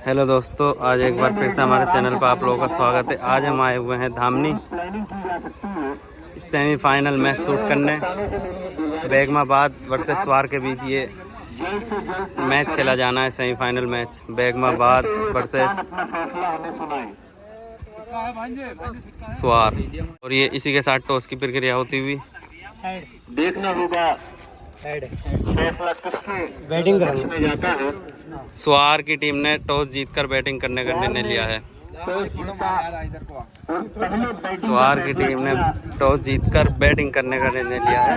Hello दोस्तों, आज एक बार फिर से हमारे चैनल पर आप लोगों का स्वागत है। आज हम आए हुए हैं धामनी सेमीफाइनल मैच शूट करने। बेगमाबाद वर्सेस स्वार के बीच ये मैच खेला जाना है। सेमीफाइनल मैच बेगमाबाद वर्सेस स्वार, और ये इसी के साथ टॉस की प्रक्रिया होती हुई देखना होगा फैसला किसके बैटिंग करने जाता है। स्वार की टीम ने टॉस जीतकर बैटिंग करने का निर्णय लिया है। स्वार की टीम ने टॉस जीतकर बैटिंग करने का निर्णय लिया है।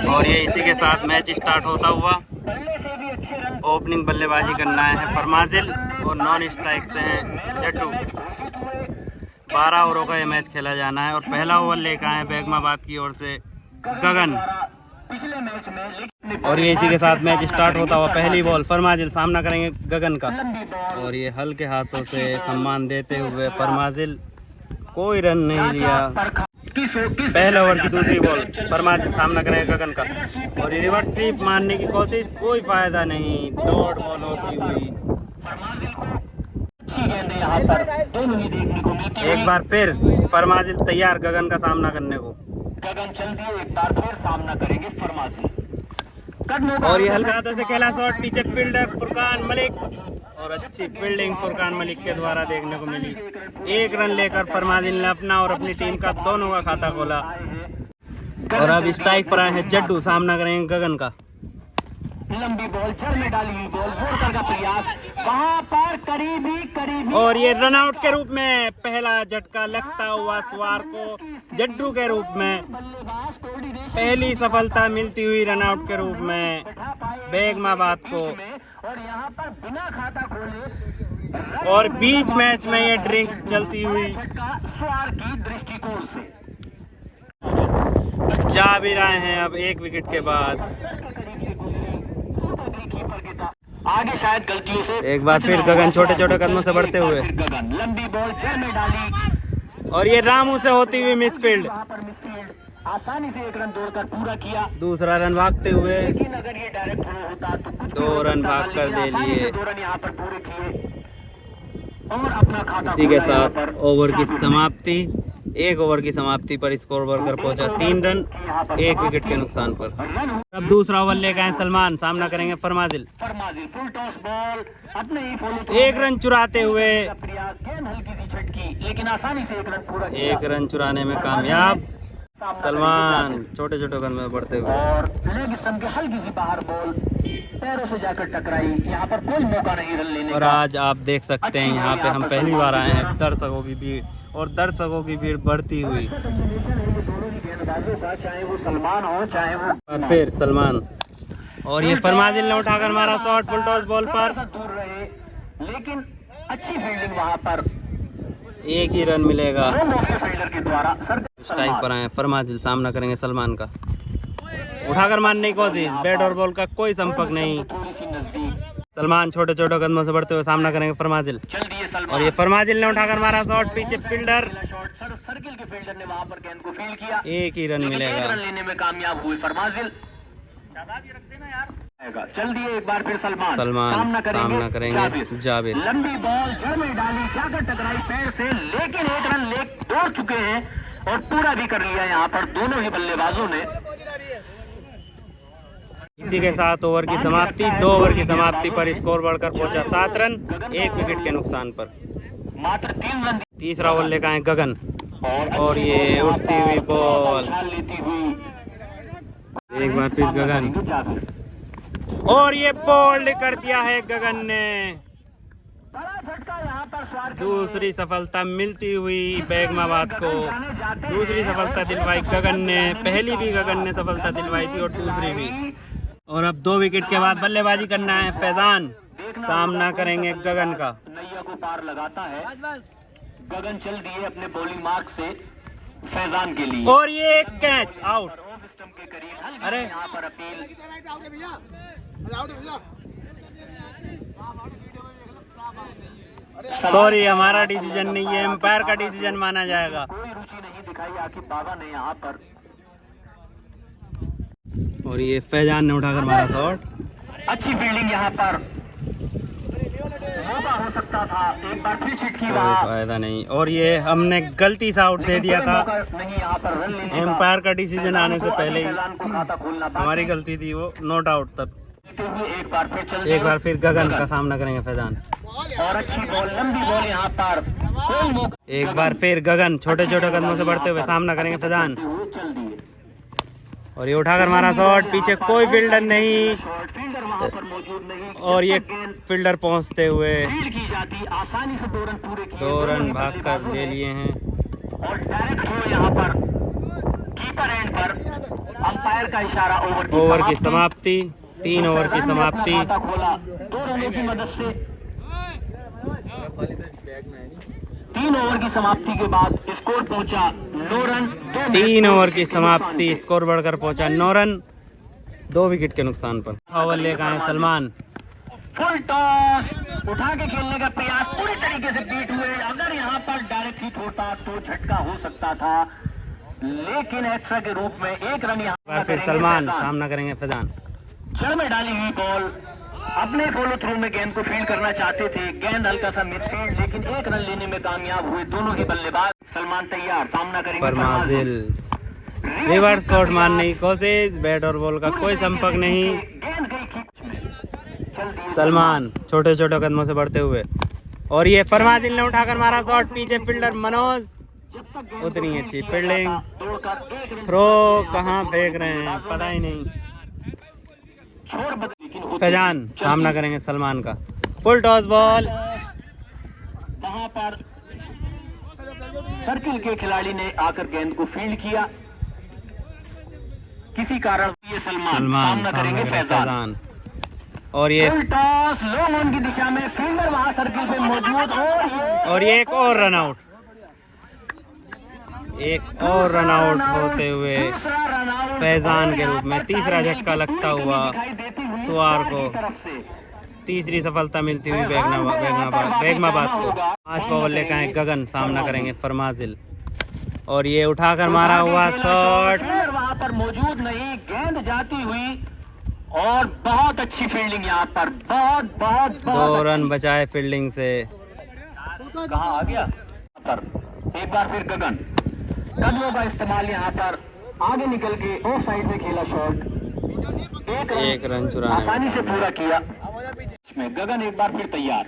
और ये इसी के साथ मैच स्टार्ट होता हुआ। ओपनिंग बल्लेबाजी करना है फरमाजिल और नॉन स्ट्राइक से हैं जड्डू। 12 ओवरों का ये मैच खेला जाना है और पहला ओवर लेकर आए बेगमाबाद की ओर से गगन। और ये इसी के साथ मैच स्टार्ट होता हुआ। पहली बॉल फरमाजिल सामना करेंगे गगन का, और ये हल्के हाथों से सम्मान देते हुए फरमाजिल कोई रन नहीं लिया। पहले ओवर की दूसरी बॉल फरमाजिल सामना करेंगे गगन का, और रिवर्स स्वीप मारने की कोशिश, कोई फायदा नहीं। डॉट बॉल होती हुई। एक बार फिर फरमाजिल तैयार गगन का सामना करने को। गगन चल दिए, एक बार फिर सामना करेंगे फरमाजिल। और ये हल्का हाथों से खेला शॉट, पीछे फील्डर फुरकान मलिक, और अच्छी फील्डिंग फुरकान मलिक के द्वारा देखने को मिली। 1 रन लेकर फरमाजिल ने अपना और अपनी टीम का दोनों का खाता खोला। और अब स्ट्राइक पर आए हैं जड्डू, सामना करेंगे गगन का। लंबी बॉल जड़ में डाली हुई बॉल, जोड़कर का प्रयास वहां पर करीबी। और ये रन आउट के रूप में पहला झटका लगता हुआ स्वार को जड्डू के रूप में। पहली सफलता मिलती हुई रन आउट के रूप में बेगमाबाद को। और यहाँ पर बिना खाता खोले और बीच मैच में ये ड्रिंक्स चलती हुई स्वार की दृष्टिकोण से जा भी रहे हैं अब 1 विकेट के बाद। आगे शायद गलतियों से एक बार फिर गगन छोटे छोटे कदमों से बढ़ते हुए। गगन लंबी बॉल जड़ में डाली, और ये रामू से होती हुई मिसफील्ड। आसानी से 1 रन दौड़कर पूरा किया। दूसरा रन भागते हुए लेकिन अगर ये डायरेक्ट थ्रो होता तो कुछ 2 रन भाग कर दे लिए। 2 रन यहाँ पर पूरे किए और अपना खाता इसी के साथ ओवर की समाप्ति। 1 ओवर की समाप्ति पर स्कोर बढ़कर पहुंचा 3 रन 1 विकेट के नुकसान पर। अब दूसरा ओवर लेकर आए सलमान, सामना करेंगे फरमाजिल। फुल टॉस बॉल अपने ही फॉलो 1 रन चुराते हुए प्रयास, गेंद हल्की सी झटकी, लेकिन आसानी से 1 रन पूरा किया। 1 रन चुराने में कामयाब सलमान, छोटे छोटे कदम में बढ़ते हुए। और लेग स्टंप के हल्की सी बाहर बॉल पैरों से जाकर टकराई, यहाँ पर कोई मौका नहीं रन लेने और का। आज आप देख सकते हैं यहाँ पे हम पहली बार आए हैं। दर्शकों की भीड़, और दर्शकों की भीड़ बढ़ती हुई। चाहे वो सलमान हो चाहे वो, और फिर सलमान, और ये फरमाजिल ने उठाकर मारा शॉट फुल टॉस बॉल पर। दूर रहे, लेकिन अच्छी फील्डिंग वहाँ पर। 1 ही रन मिलेगा। फील्डर के द्वारा स्ट्राइक पर आए फरमाजिल, सामना करेंगे सलमान का। उठाकर मारने की कोशिश, बैट और बॉल का कोई संपर्क नहीं। सलमान छोटे छोटे कदमों से बढ़ते हुए सामना करेंगे फरमाजिल। और ये फरमाजिल ने उठाकर मारा शॉट, पीछे फील्डर सर्किल के फील्डर ने वहां पर गेंद को फील्ड किया। 1 ही रन मिलेगा। 1 रन लेने में कामयाब हुए फरमाजिल। चल दिए एक बार फिर सलमान सामना करेंगे जाबिर। लंबी बॉल जड़ में डाली, जाकर टकराई पैर से, लेकिन 1 रन ले दौड़ चुके हैं और पूरा भी कर लिया यहाँ पर दोनों ही बल्लेबाजों ने। इसी के साथ ओवर की समाप्ति। 2 ओवर की समाप्ति पर स्कोर बढ़कर पहुंचा 7 रन 1 विकेट के नुकसान पर। मात्र 3 रन। तीसरा ओवर लेकर आए गगन, और ये उठती हुई बॉल। एक बार फिर गगन, और ये बोल्ड कर दिया है गगन ने। दूसरी सफलता मिलती हुई बेगमाबाद को। दूसरी सफलता दिलवाई गगन ने। पहली भी गगन ने सफलता दिलवाई थी और दूसरी भी। और अब 2 विकेट के बाद बल्लेबाजी करना है फैजान, सामना करेंगे गगन का। नैया को पार लगाता है गगन। चल दिए अपने बॉलिंग मार्क से फैजान के लिए, और ये एक कैच आउट। अरे यहाँ पर अपील। सॉरी, हमारा डिसीजन नहीं है, एम्पायर का डिसीजन माना जाएगा। कोई रुचि नहीं दिखाई आखिर बाबा ने यहाँ पर। और ये फैजान ने उठाकर मारा शॉट। अच्छी फील्डिंग यहाँ पर, मौका हो सकता था, एक बार फिर छिटकी कोई वहाँ, फायदा नहीं। और ये हमने गलती से आउट दे दिया था, नहीं यहाँ पर रन लेने का। एम्पायर का डिसीजन आने से पहले ही फैजान को खाता खोलना था। हमारी गलती थी, वो नॉट आउट। तब एक बार फिर चल, एक बार फिर गगन का सामना करेंगे फैजान। और अच्छी बॉल, लंबी बॉल यहाँ पर, कोई मौका, एक बार फिर गगन छोटे छोटे कदमों से बढ़ते हुए सामना करेंगे फैजान। चल दिए और ये उठाकर मारा शॉट, पीछे कोई फील्डर नहीं, फील्डर वहाँ पर मौजूद नहीं। और ये फील्डर पहुंचते हुए फील्ड की जाती, आसानी से 2 रन पूरे किए, 2 रन भाग कर ले लिए हैं। और डायरेक्ट हो यहाँ पर कीपर एंड पर, अंपायर का इशारा, ओवर की समाप्ति, 3 ओवर की समाप्ति। खोला 2 रनों की मदद से। 3 ओवर की समाप्ति के बाद स्कोर पहुंचा 9 रन। 3 ओवर की समाप्ति, स्कोर बढ़कर पहुंचा 9 रन, 2 विकेट के नुकसान पर। ओवर लेकर आए सलमान। फुल टॉस उठा के खेलने का प्रयास, पूरी तरीके से बीट हुए। अगर यहाँ पर डायरेक्ट हिट होता तो झटका हो सकता था, लेकिन एक्स्ट्रा के रूप में 1 रन यहाँ फिर सलमान सामना करेंगे फैजान। जड़ में डाली हुई बॉल, अपने फॉलो थ्रू में गेंद को फील्ड करना चाहते थे, गेंद हल्का सा मिसफील्ड, लेकिन 1 रन लेने में कामयाब हुए दोनों ही बल्लेबाज। सलमान तैयार, सामना करेंगे फरमाजिल। रिवर्स शॉट मारने की कोशिश, बैट और बॉल का कोई संपर्क नहीं। गेंद गई खींच में। सलमान छोटे छोटे कदमों से बढ़ते हुए, और ये फरमाजिल ने उठाकर मारा शॉट, पीछे फील्डर मनोज, उतनी अच्छी फील्डिंग। थ्रो कहाँ फेंक रहे हैं पता ही नहीं। फैजान सामना करेंगे सलमान का। फुल टॉस बॉल, वहां पर सर्किल के खिलाड़ी ने आकर गेंद को फील्ड किया, किसी कारण ये सलमान सामना करेंगे फैजान। और ये टॉस लॉन्ग ऑन की दिशा में, फील्डर वहां सर्किल पे मौजूद, और ये एक और रन आउट, एक और रन आउट होते हुए फैजान के रूप में। तीसरा झटका लगता हुआ सुवार को, तीसरी सफलता मिलती हुई बेगमाबाद को। 5 ओवर लेकर आए गगन, सामना करेंगे फरमाजिल। और ये उठाकर मारा हुआ शॉट, वहां पर मौजूद नहीं, गेंद जाती हुई, और बहुत अच्छी फील्डिंग यहाँ पर, बहुत 2 रन बचाए फील्डिंग से। कहाँ आ गया पर, एक बार फिर गगन, कदमों का इस्तेमाल यहाँ पर, आगे निकल के ऑफ साइड में खेला शॉट, 1 रन चुरा आसानी से पूरा किया। गगन एक बार फिर तैयार,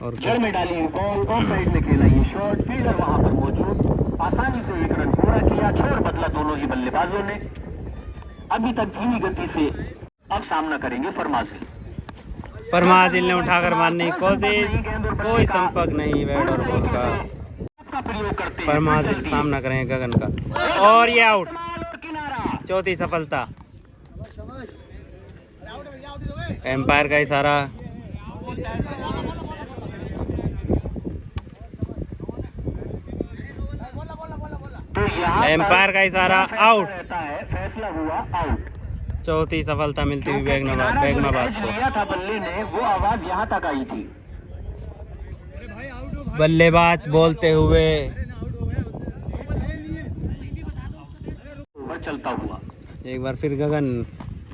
और जड़ में डाली बॉल, ऑफ साइड में खेला ये शॉट, फील्डर वहां पर मौजूद, आसानी से 1 रन पूरा किया। छोड़ बदला दोनों ही बल्लेबाजों ने, अभी तक धीमी गति से। अब सामना करेंगे फरमाजिल ने उठाकर मारने की कोशिश, कोई संपर्क नहीं बैट और बॉल का। प्रयोग करते हैं। फरमाजिल सामना करेंगे गगन का, और ये आउट, चौथी सफलता। एम्पायर का इशारा, एम्पायर का इशारा, आउट, फैसला हुआ आउट। चौथी सफलता मिलती हुई बेगमाबाद को। लिया था बल्ले ने, वो आवाज यहाँ तक आई थी। बल्लेबाज बोलते हुए चलता हुआ, एक बार फिर गगन,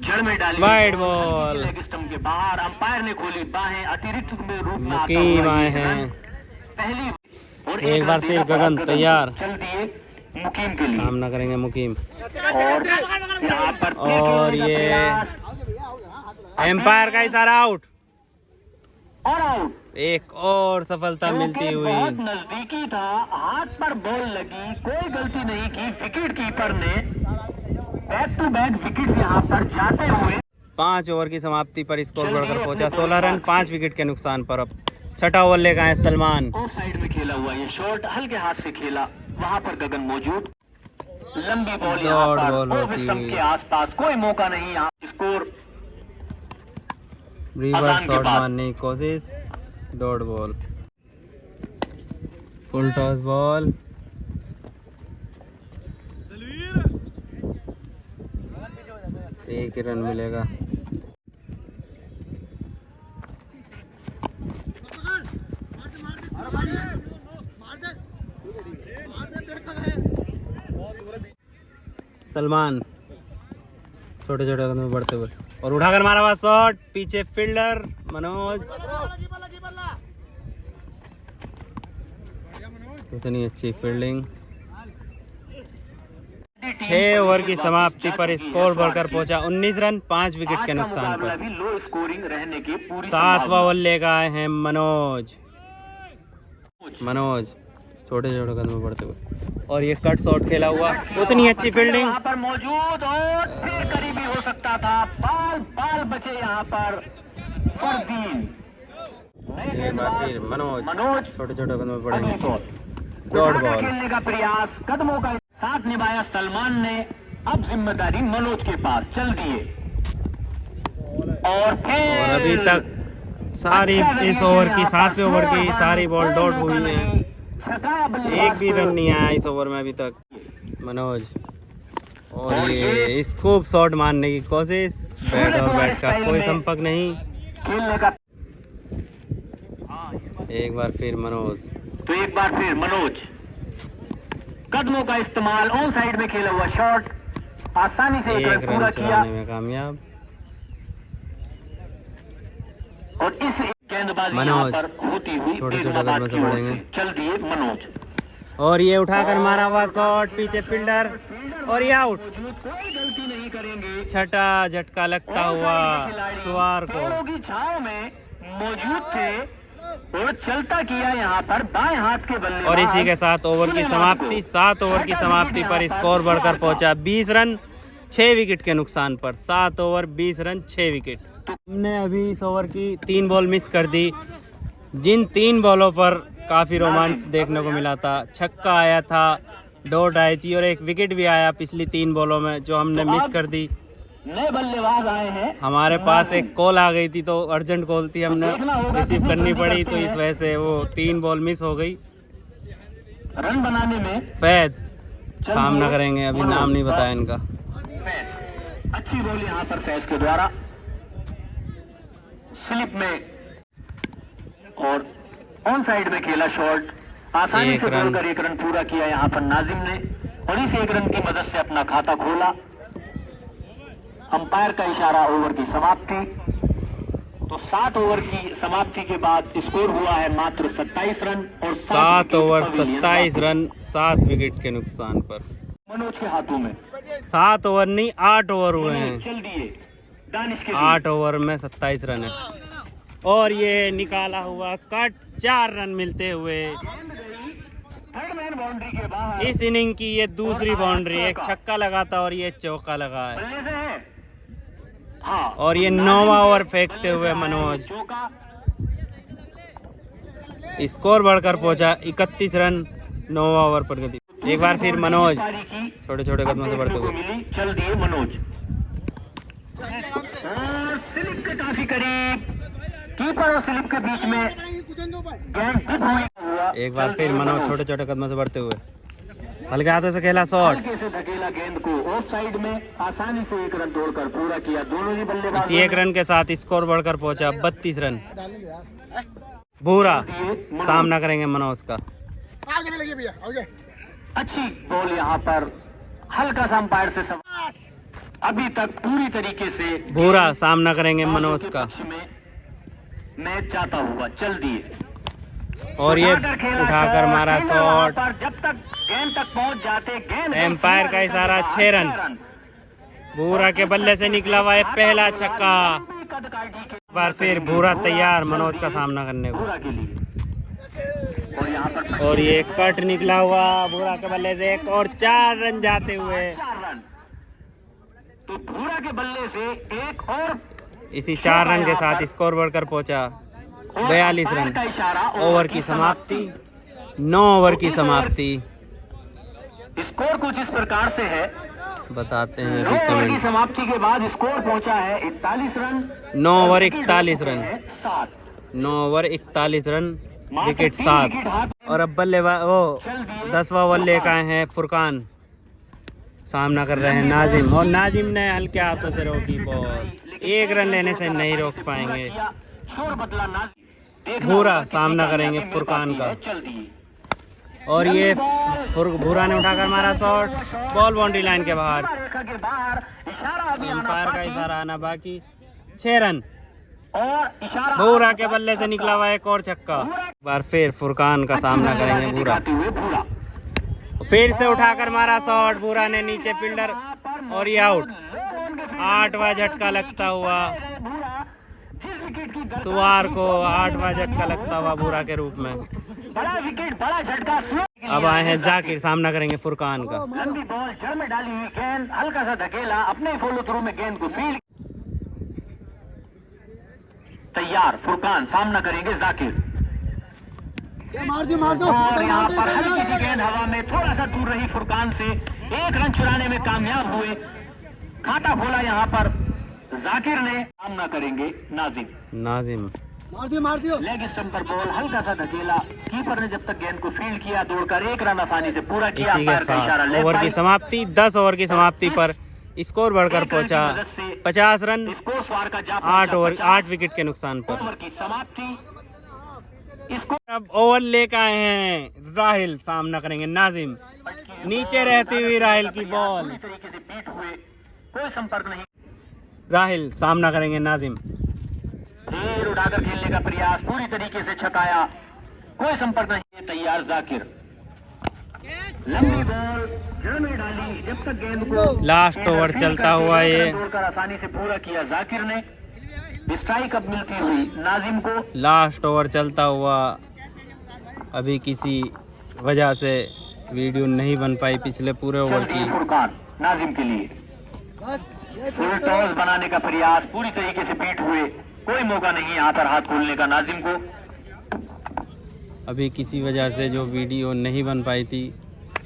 जड़ में डाली वाइड बॉल, लेग स्टंप के बाहर, अंपायर ने खोली बाहें, अतिरिक्त में रूप में मुकीम आए हैं। पहली और एक बार फिर गगन तैयार, चल दिए मुकीम के लिए, सामना करेंगे मुकीम। और यहाँ पर और ये एम्पायर का इशारा, आउट, और आउट। एक और सफलता मिलती हुई। बहुत नजदीकी था, हाथ पर बॉल लगी, कोई गलती नहीं की विकेट कीपर ने। बैक टू बैक विकेट यहाँ पर जाते हुए 5 ओवर की समाप्ति पर स्कोर बढ़कर पहुंचा 16 रन, 5 विकेट के नुकसान पर। अब 6ठा ओवर लेकर आए सलमान। ऑफ साइड में खेला हुआ ये शॉट, हल्के हाथ से खेला, वहां पर गगन मौजूद, लंबी बॉल यहाँ पर, ऑफ स्टंप के आसपास, कोई मौका नहीं यहाँ। स्कोर रिवर्स शॉट मारने की कोशिश, dot ball, full toss ball, एक ही रन मिलेगा। सलमान छोटे छोटे कदम बढ़ते हुए और उठाकर मारा हुआ शॉट, पीछे फील्डर मनोज, इतनी अच्छी फील्डिंग। 6 ओवर की समाप्ति पर स्कोर बढ़कर पहुंचा 19 रन 5 विकेट के नुकसान पर। लो स्कोरिंग रहने की पूरी 7वां ओवर लेकर आए हैं मनोज छोटे छोटे कदम बढ़ते हुए और ये कट शॉट खेला हुआ, उतनी अच्छी फील्डिंग यहाँ पर मौजूद और फिर करीबी हो सकता था, बाल बचे यहाँ पर फरदीन। एक बार फिर मनोज छोटे छोटे कदम बढ़ेंगे, डॉट बॉल खेलने का प्रयास, कदमों का साथ निभाया सलमान ने, अब जिम्मेदारी मनोज के पास, चल दिए और अभी तक सारी इस ओवर की 7वें ओवर की सारी बॉल डॉट हुई है, एक भी रन नहीं आया इस ओवर में अभी तक मनोज। और ये स्कूप शॉट मारने की कोशिश, बैट और बैट का कोई संपर्क नहीं। खेलने का एक बार फिर मनोज, तो एक बार फिर मनोज कदमों का इस्तेमाल, ऑन साइड में खेला हुआ शॉट, आसानी से एक रन पूरा किया में कामयाब। और इस गेंदबाजी मनोज पर होती हुई छोटे छोटे कदमों से बढ़ेंगे, चल दिए मनोज और ये उठाकर मारा हुआ शॉट, पीछे फील्डर और ये आउट। कोई गलती नहीं करेंगे, छठा झटका लगता हुआ सुवार को, पैरों की छाव में मौजूद थे और चलता किया यहाँ पर बाएं हाथ के बल्ले। और इसी के साथ ओवर की समाप्ति, 7 ओवर की समाप्ति पर स्कोर बढ़कर पहुंचा 20 रन 6 विकेट के नुकसान पर। 7 ओवर 20 रन 6 विकेट। हमने अभी इस ओवर की 3 बॉल मिस कर दी, जिन 3 बॉलों पर काफी रोमांच देखने को मिला था। छक्का आया था, डॉट आई थी और एक विकेट भी आया पिछली 3 बॉलों में, जो हमने मिस कर दी। नए बल्लेबाज आए हैं, हमारे पास एक कॉल आ गई थी, तो अर्जेंट कॉल थी, हमने रिसीव करनी पड़ी, तो इस वजह से वो 3 बॉल मिस हो गई। रन बनाने में फैद सामना करेंगे, अभी नाम नहीं बताया इनका। अच्छी बॉल यहाँ पर फैज के द्वारा स्लिप में और ऑन साइड में खेला शॉट, आसानी से बोलकर 1 रन पूरा किया यहाँ पर नाजिम ने, और इस 1 रन की मदद से अपना खाता खोला। अंपायर का इशारा, ओवर की समाप्ति। तो 7 ओवर की समाप्ति के बाद स्कोर हुआ है मात्र 27 रन और 7 ओवर 27 रन 7 विकेट के नुकसान पर। मनोज के हाथों में 7 ओवर नहीं 8 ओवर हुए हैं, चल दिए दानिश के 8 ओवर में 27 रन है। और ये निकाला हुआ कट, 4 रन मिलते हुए थर्ड मैन बाउंड्री के बाहर। इस इनिंग की ये दूसरी बाउंड्री, एक छक्का लगा था और ये चौका लगा है। बल्ले से है हाँ, और ये 9वां ओवर फेंकते हुए मनोज, स्कोर बढ़कर पहुंचा 31 रन 9वां ओवर पर। एक बार फिर मनोज छोटे छोटे कदमों से बढ़ते हुए, चल दिए मनोज और स्लिप के काफी करीब, कीपर और स्लिप के बीच में गेंद टिप हुई। एक बार फिर मनोज छोटे छोटे कदमों से बढ़ते हुए, हल्के हाथों से खेला शॉट, हल्के से धकेला गेंद को ऑफ साइड में, आसानी से 1 रन तोड़कर पूरा किया दोनों ही बल्लेबाज। इसी 1 रन के साथ स्कोर बढ़कर पहुंचा 32 रन। बुरा सामना करेंगे मनोज का। अच्छी बॉल यहाँ पर, हल्का सा अंपायर से अभी तक पूरी तरीके से बुरा सामना करेंगे मनोज का। मैच जाता हुआ, चल दिए और ये उठाकर मारा शॉट, जब तक गेंद तक पहुंच जाते, गेंद एम्पायर का इशारा 6 रन। बुरा के बल्ले से निकला हुआ है पहला छक्का। एक बार फिर बुरा तैयार मनोज का सामना करने को। और ये कट निकला हुआ बुरा के बल्ले से, एक और 4 रन जाते हुए। तो बुरा के बल्ले से एक और, इसी 4 रन के साथ स्कोर बढ़कर पहुंचा 42 रन। ओवर की समाप्ति, 9 ओवर की समाप्ति। स्कोर कुछ इस प्रकार से है, बताते हैं 9 ओवर की समाप्ति के बाद स्कोर पहुंचा है 41 run. 9 over 41 run, 9 over 41 run, wicket 7। और अब बल्लेबाज वो 10वां ओवर लेकर आए हैं फुरकान, सामना कर रहे हैं नाजिम, और नाजिम ने हल्के हाथों से रोकी बॉल, 1 रन लेने से नहीं रोक पाएंगे। बुरा सामना करेंगे फुरकान का। और ये भूरा ने उठाकर मारा शॉट, बॉल बाउंड्री लाइन के बाहर। अंपायर का इशारा आना बाकी। 6 रन। भूरा के बल्ले से निकला हुआ एक और छक्का। एक बार फिर फुरकान का सामना करेंगे भूरा। फिर से उठाकर मारा शॉट, भूरा ने नीचे फील्डर और ये आउट। 8वां झटका लगता हुआ सुवार को, 8वां झटका लगता हुआ भूरा के रूप में। बड़ा विकेट, बड़ा झटका। अब आए हैं जाकिर, सामना करेंगे फुरकान का। लंबी बॉल जड़ में डाली हुई गेंद, हल्का सा धकेला, अपने फॉलो थ्रू में गेंद को फील्ड। तैयार फुरकान, सामना करेंगे जाकिर। मार दो। और यहाँ पर हल्की सी गेंद हवा में थोड़ा सा दूर रही फुरकान से, 1 रन चुराने में कामयाब हुए। खाता खोला यहाँ पर जाकिर ने। सामना करेंगे नाजिम। मार दियो। लेग स्टंप पर बॉल, हल्का सा धकेला, कीपर ने जब तक गेंद को फील्ड किया, दौड़कर 1 रन आसानी से पूरा किया। इसी के साथ ओवर की समाप्ति, 10 ओवर की समाप्ति पर स्कोर बढ़कर पहुंचा 50 रन, 8 विकेट के नुकसान पर। ओवर की समाप्ति। इसको अब ओवर लेकर आए हैं राहिल, सामना करेंगे नाजिम। नीचे रहती हुई राहिल की बॉल, पूरी तरीके से बीट हुए, कोई संपर्क नहीं। राहिल सामना करेंगे नाजिम। फिर उठाकर खेलने का प्रयास, पूरी तरीके से छकाया, कोई संपर्क नहीं। तैयार जाकिर, लंबी बॉल जड़ में डाली, जब तक गेंद को लास्ट ओवर चलता हुआ ये दौड़कर आसानी से पूरा किया जाकिर ने। स्ट्राइक अब मिलती हुई नाजिम को। लास्ट ओवर चलता हुआ, अभी किसी वजह से वीडियो नहीं बन पाई पिछले पूरे ओवर की। फुरकान नाजिम के लिए फुल टॉस बनाने का प्रयास, पूरी तरीके से बीट हुए, कोई मौका नहीं यहाँ पर हाथ खोलने का नाजिम को। अभी किसी वजह से जो वीडियो नहीं बन पाई थी,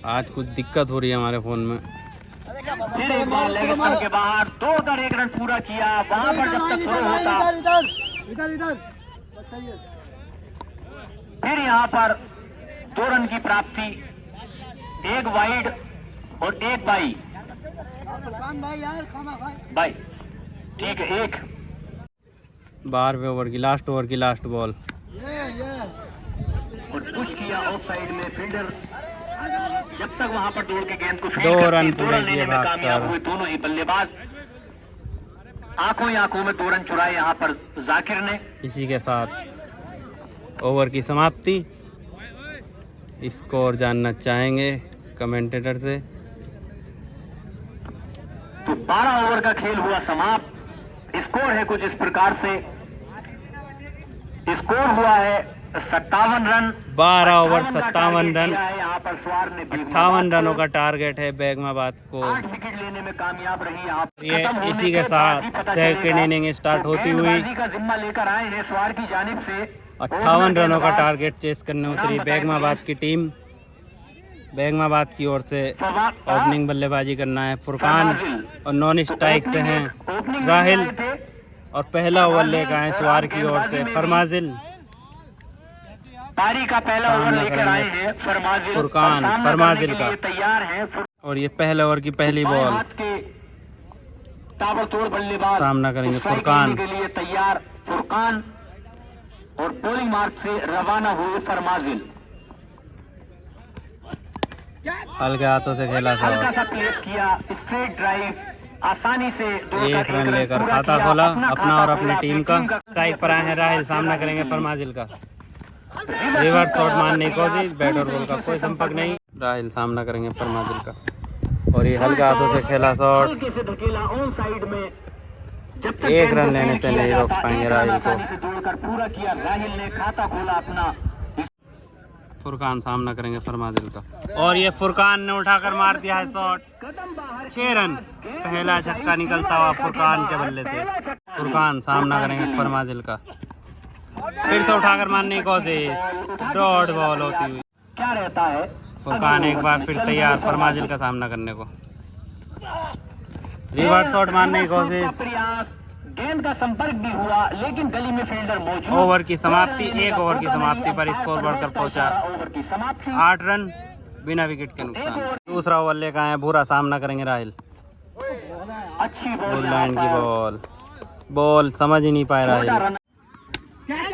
आज कुछ दिक्कत हो रही है हमारे फोन में। फिर एक बॉल लेग स्टंप के बाहर, 2 रन पूरा किया। वहां पर जब तक थ्रो होता, इधर। फिर यहाँ पर 2 रन की प्राप्ति, 1 वाइड और 1 बाई। बाई ठीक है, 1। 12वें ओवर की लास्ट बॉल और पुश किया ऑफ साइड में फील्डर, जब तक वहां पर दौड़ के गेंद को 2 रन पूरे लेने में कामयाब हुए दोनों ही बल्लेबाज। आंखों ही आंखों में 2 रन चुराए यहाँ पर जाकिर ने। इसी के साथ ओवर की समाप्ति। स्कोर जानना चाहेंगे कमेंटेटर से। तो 12 ओवर का खेल हुआ समाप्त। स्कोर है कुछ इस प्रकार से, स्कोर हुआ है 57 रन। 12 over 57 run. यहाँ पर स्वार ने 58 रनों का टारगेट है बेगमाबाद को। 8 विकेट लेने में कामयाब रही। यहाँ पर ये इसी के साथ सेकंड इनिंग स्टार्ट होती हुई गेंदबाजी का जिम्मा लेकर आए हैं स्वार की जानिब से। 58 रनों का टारगेट चेस करने उतरी बेगमाबाद की टीम। बेगमाबाद की ओर से ओपनिंग बल्लेबाजी करना है फुरकान और नॉन स्ट्राइक से हैं राहिल, और पहला ओवर लेकर आए स्वार की ओर से फरमाजिल। पारी का पहला ओवर लेकर आए हैं फरमाजिल। फुरकान फरमाजिल का तैयार है। और ये पहले ओवर की पहली बॉल। ताबड़तोड़ बल्लेबाज सामना करेंगे फुरकान के लिए तैयार फुरकान, और बॉलिंग मार्क से रवाना हुए फरमाजिल। हल्के हाथों से खेला हल्का था, सा प्लेस किया, स्ट्रेट ड्राइव, आसानी से 1 रन लेकर खाता खोला अपना और अपनी टीम का। स्ट्राइक पर आए हैं राहिल, सामना करेंगे फरमाजिल का। रिवर्स शॉट मारने की कोशिश, बैट और बॉल का कोई संपर्क नहीं। राहिल सामना करेंगे फरमाजिल का, और ये हल्के हाथों से खेला शॉट। हल्के से धकेला ऑन साइड में, जब तक 1 रन लेने से नहीं रोक पाएंगे राहिल को। आसानी से दौड़कर पूरा किया राहिल ने, खाता खोला अपना। फुरकान सामना करेंगे फरमाजिल का, और ये फुरकान ने उठाकर मार दिया है शॉट। 6 रन, पहला छक्का निकलता हुआ फुरकान के बल्ले से। फुरकान सामना करेंगे फरमाजिल का, फिर से उठाकर मारने की कोशिश, डॉट बॉल होती हुई। क्या रहता है, फुरकान एक बार फिर तैयार फरमाजिल का सामना करने को। रिवर्स शॉट मारने की कोशिश, गेंद का संपर्क भी हुआ, लेकिन गली में फील्डर मौजूद। ओवर की समाप्ति, 1 ओवर की समाप्ति पर स्कोर बढ़कर पहुंचा ओवर की समाप्ति, 8 रन बिना विकेट के नुकसान। दूसरा ओवर लेकर आए भूरा, सामना करेंगे राहिल। अच्छी मिड लाइन की बॉल समझ ही नहीं पाए राहिल,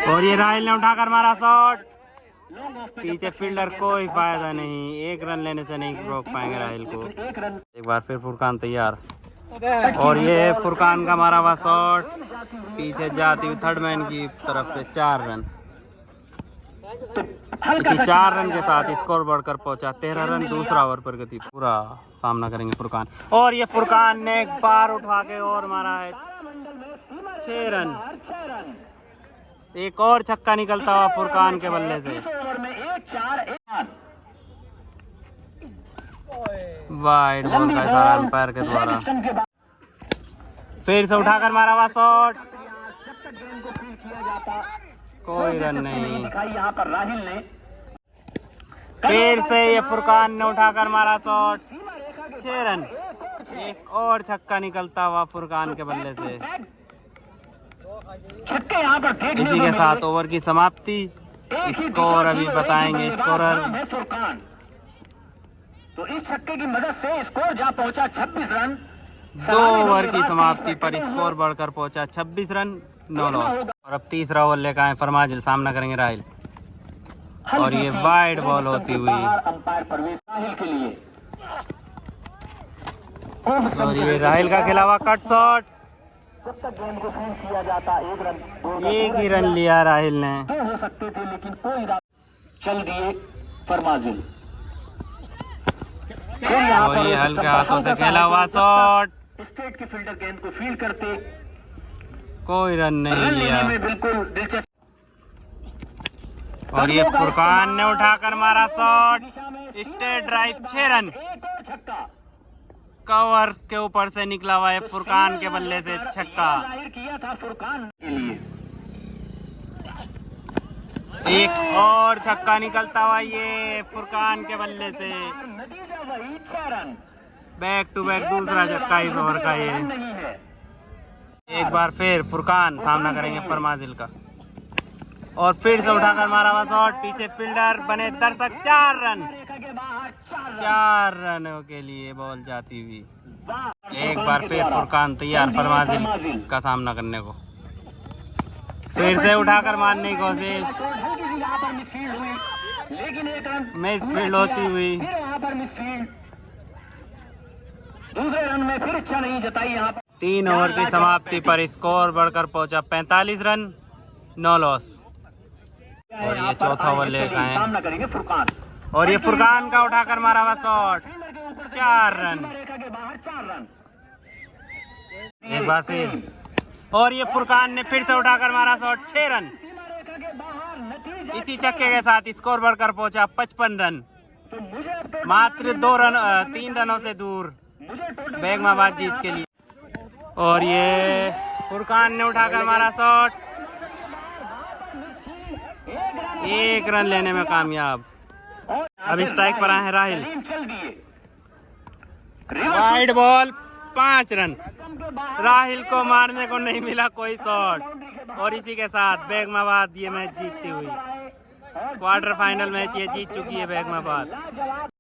और ये राहिल ने उठाकर मारा शॉट। पीछे फील्डर कोई फायदा नहीं, एक रन लेने से नहीं रोक पाएंगे राहिल को। एक बार फिर फुरकान तैयार, और ये फुरकान का मारा हुआ शॉट पीछे जाती हुई थर्ड मैन की तरफ से 4 रन। इसी 4 रन के साथ स्कोर बढ़कर पहुंचा 13 रन। दूसरा ओवर प्रगति पूरा सामना करेंगे फुरकान, और ये फुरकान ने एक बार उठा के और मारा है 6 रन। एक और छक्का निकलता हुआ फुरकान के बल्ले से। वाइड बॉल का इशारा अंपायर के द्वारा। फिर से उठाकर मारा हुआ शॉट, कोई रन नहीं। यहाँ पर राहिल ने फिर से ये फुरकान ने उठाकर मारा शॉट, 6 रन। एक और छक्का निकलता हुआ फुरकान के बल्ले से। छक्के यहाँ पर इसी के साथ ओवर की समाप्ति। स्कोर अभी बताएंगे स्कोरर। फुरकान तो इस छक्के की मदद से स्कोर जा पहुंचा 26 रन। 2 ओवर की समाप्ति पर स्कोर बढ़कर पहुंचा 26 रन, 9 लॉस। और अब तीसरा ओवर लेकर आए फरमाजिल, सामना करेंगे राहिल, और ये वाइड बॉल होती हुई, अंपायर परवेज राहिल के लिए, और ये राहिल का खेला हुआ कट शॉट। जब तक गेंद को फील्ड किया जाता 1 रन, 1 ही रन लिया राहिल ने। हो सकते थे लेकिन कोई चल दिए फरमाजिल। और ये हल्के हाथों से खेला हुआ शॉट, स्टेट के फील्डर गेंद को फील्ड करते, कोई रन नहीं लिया। बिल्कुल दिलचस्प। और ये फुरकान ने उठाकर मारा शॉट, स्ट्रेट ड्राइव, 6 रन। एक और छक्का कवर के ऊपर से निकला हुआ है फुरकान के बल्ले से छक्का। जाहिर किया था फुरकान के लिए। एक और छक्का निकलता हुआ ये फुरकान के बल्ले से। नतीजा वही 6 रन। बैक टू बैक दूसरा छक्का इस ओवर का ये। नहीं है। एक बार फिर फुरकान सामना करेंगे फरमाजिल का, और फिर से उठाकर मारा हुआ शॉट, पीछे फील्डर बने दर्शक। 4 रन, 4 रनों के लिए बॉल जाती हुई। एक बार फिर फुरकान तैयार फरमाजिल का सामना करने को, फिर से उठाकर मारने की कोशिश, लेकिन 1 रन मिस फील्ड होती हुई। फिर यहाँ पर मिसफील्ड। दूसरे रन में फिर इच्छा नहीं जताई यहाँ पर। 3 ओवर की समाप्ति पर स्कोर बढ़कर पहुंचा 45 रन, 9 लॉस। और ये चौथा ओवर लेकर आए, सामना करेंगे फुरकान, और ये फुरकान का उठाकर मारा हुआ शॉट, 4 रन। के बाहर 4 रन। एक बार फिर, और ये फुरकान ने फिर से उठाकर मारा शॉट, 6 रन। इसी छक्के के साथ स्कोर बढ़कर पहुंचा 55 रन, मात्र 3 रनों से दूर बेगमाबाद जीत के लिए। और ये फुरकान ने उठाकर मारा शॉट, 1 रन लेने में कामयाब। अब स्ट्राइक पर आए हैं Rahil, wide ball, 5 run. Rahil को मारने को नहीं मिला कोई शॉट, और इसी के साथ बेगमाबाद ये मैच जीतती हुई। क्वार्टर फाइनल मैच ये जीत चुकी है बेगमाबाद।